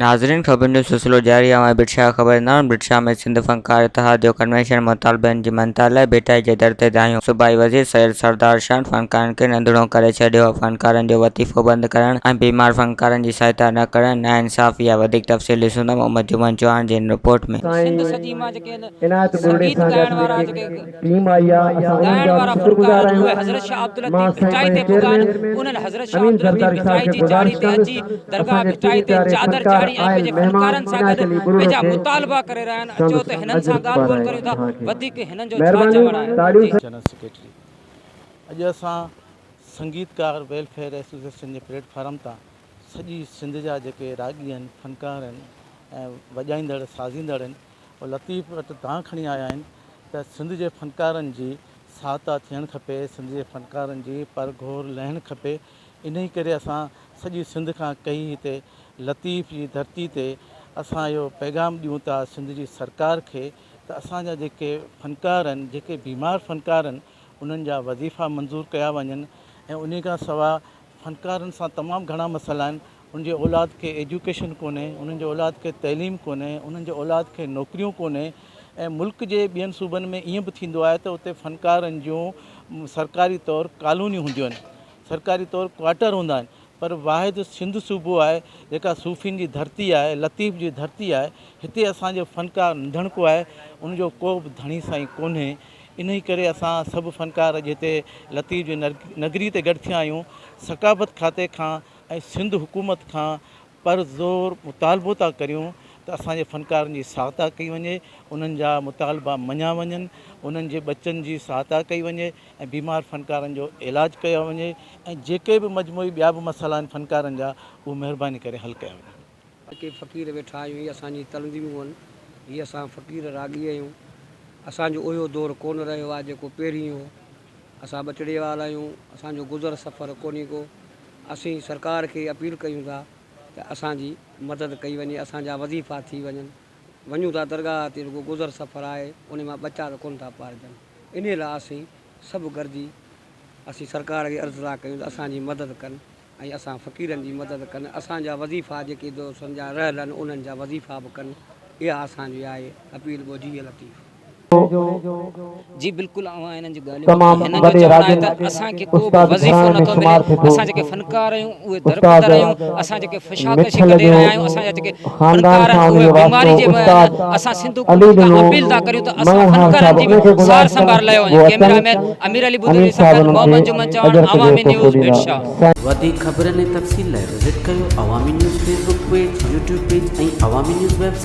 नाज़रीन ख़बर जो सिलसिलो जारी आहे। भिटशा ख़बरनार भिटशा में सिंध फनकार इत्तहाद जो क़न्वेंशन मुतालबन जी मञता लाइ भिटाई जे दर ते आहियूं। सूबाई वज़ीर सैयद सरदार शाह फनकारनि खे नंढिड़ो करे छॾियो। फनकारनि जो वतीफ़ो बंदि करणु ऐं बीमार फनकारनि जी सहायता न करणु नाइंसाफ़ी आहे। वधीक तफ़सील ॾिसूं मोहम्मद जुमान चौहान जी रिपोर्ट में। दरगाह भिटाई ते चादर चाढ़ी ऐं पंहिंजे फनकारनि सां गॾु पंहिंजा मुतालबा करे रहिया आहिनि। अचो त हिननि सां ॻाल्हि ॿोल करियूं था। वधीक हिननि जो छा चवणु आहे? अॼु असां संगीतकार वेलफेयर एसोसिएशन जे प्लेटफार्म तां सॼी सिंध जा जेके रागी आहिनि, फनकार आहिनि ऐं वॼाईंदड़ साज़ींदड़ आहिनि, उहे लतीफ़ वटि तव्हां खणी आया आहिनि त सिंध जे फनकारनि जी सहायता थियणु खपे, सिंध जे फनकारनि जी परघोर लहणु खपे। इन ई करे असां सॼी सिंध खां कई हिते लतीफ़ जी धरती ते असां इहो पैगाम ॾियूं था सिंध जी सरकार खे त असांजा जेके फनकार आहिनि, जेके बीमार फनकार आहिनि, उन्हनि जा वज़ीफ़ा मंज़ूरु कया वञनि। ऐं उन खां सवाइ फनकारनि सां तमामु घणा मसइला आहिनि। उन जे औलाद खे एजुकेशन कोन्हे, उन्हनि जे औलाद खे तइलीम कोन्हे, उन्हनि जे औलाद खे नौकरियूं कोन्हे। ऐं मुल्क जे ॿियनि सूबनि में ईअं बि थींदो आहे त उते फनकारनि जूं सरकारी तौरु कॉलोनियूं हूंदियूं आहिनि, सरकारी तौरु क्वार्टर हूंदा आहिनि। पर वाहिद सिंध सूबो आहे जेका सूफ़ियुनि जी धरती आहे, लतीफ़ जी धरती आहे। हिते असांजो फनकार नंढणको आहे, उनजो को बि धणी साईं कोन्हे। इन ई करे असां सभु फनकार अॼु हिते लतीफ़ जी नगरी ते गॾु थिया आहियूं। सकाफ़त खाते खां ऐं सिंध हुकूमत खां परज़ोर मुतालबो था करियूं त असांजे फनकारनि जी सहायता कई वञे, उन्हनि जा मुतालबा मञा वञनि, उन्हनि जे बचनि जी सहायता कई वञे ऐं बीमार फनकारनि जो इलाजु कयो वञे। ऐं जेके बि मजमूई ॿिया बि मसइला आहिनि फनकारनि जा, उहे महिरबानी करे हल कया वञनि। जेके फ़क़ीर वेठा आहियूं, इहे असांजी तलंदियूं आहिनि। हीअ असां फ़क़ीर रागी आहियूं। असांजो उहो दौरु कोन रहियो आहे जेको पहिरीं हो। असां ॿचिड़े वारा आहियूं, असांजो गुज़र सफ़र कोन्हे को। असीं सरकार खे अपील कयूं था त असांजी मदद कई वञे, असांजा वज़ीफ़ा थी वञनि। वञूं था दरगाह ते, रुगो गुज़र सफ़र आहे, उन मां ॿचा त कोन था पारजनि। इन लाइ असीं सभु गॾिजी असीं सरकार खे अर्ज़ु था कयूं त असांजी मदद कनि ऐं असां फ़क़ीरनि जी मदद कनि। असांजा वज़ीफ़ा जेके दोस्तनि जा रहियल आहिनि, उन्हनि जा वज़ीफ़ा बि कनि। इहा असांजी आहे अपील। ॿुधी लतीफ़ जी बिल्कुलु हिननि जी ॻाल्हियूं हिननि जो चवणु आहे त असांखे को बि वज़ीफ़ो नथो मिले। असां जेके फनकार आहियूं उहे दरबदर आहियूं। असां जेके फ़शाकशी कढी रहिया आहियूं, असांजा जेके फनकार आहिनि उहे बीमारी जे असां सिंध हुकूमत खां अपील था करियूं त असां फनकारनि जी बि सार संभाल लयो वञे। कैमरामैन अमीर अली बुदरी सां गॾु मोहम्मद जुमान चौहान, अवामी न्यूज़ भिटशा। वधीक ख़बरनि ऐं तफ़सील लाइ विज़िट कयो अवामी news Facebook page, YouTube page ऐं अवामी न्यूज़ वेबसाइट।